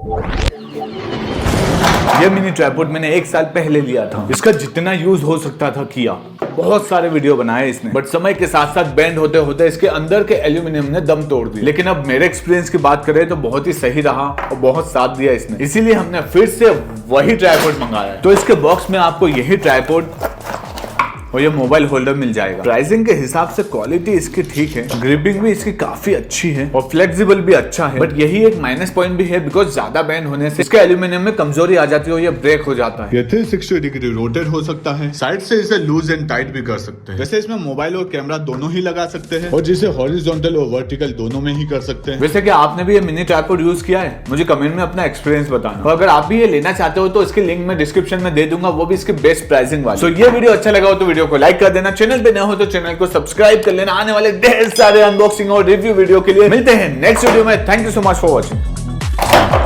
ये mini tripod मैंने 1 साल पहले लिया था। इसका जितना यूज हो सकता था किया, बहुत सारे वीडियो बनाए इसने, बट समय के साथ साथ बैंड होते होते इसके अंदर के एल्यूमिनियम ने दम तोड़ दिया। लेकिन अब मेरे एक्सपीरियंस की बात करें तो बहुत ही सही रहा और बहुत साथ दिया इसने, इसीलिए हमने फिर से वही ट्राइपॉड मंगाया है। तो इसके बॉक्स में आपको यही ट्राइपॉड और ये मोबाइल होल्डर मिल जाएगा। प्राइसिंग के हिसाब से क्वालिटी इसकी ठीक है, ग्रिपिंग भी इसकी काफी अच्छी है और फ्लेक्सिबल भी अच्छा है, बट यही एक माइनस पॉइंट भी है बिकॉज ज्यादा बैंड होने से इसके एल्यूमिनियम में कमजोरी आ जाती है और ये ब्रेक हो जाता है। ये 360 डिग्री रोटेट हो सकता है, साइड से इसे लूज एंड टाइट भी कर सकते हैं। वैसे इसमें मोबाइल और कैमरा दोनों ही लगा सकते हैं और जिसे हॉरिजॉन्टल और वर्टिकल दोनों में ही कर सकते हैं। वैसे क्या आपने भी ये मिनी ट्राइपॉड यूज किया है? मुझे कमेंट में अपना एक्सपीरियंस बताना। और अगर आप भी ये लेना चाहते हो तो इसकी लिंक मैं डिस्क्रिप्शन में दे दूंगा, वो भी इसके बेस्ट प्राइसिंग वाली। तो ये वीडियो अच्छा लगा हो तो वीडियो को लाइक कर देना, चैनल पे नए हो तो चैनल को सब्सक्राइब कर लेना। आने वाले ढेर सारे अनबॉक्सिंग और रिव्यू वीडियो के लिए मिलते हैं नेक्स्ट वीडियो में। Thank you so much for watching.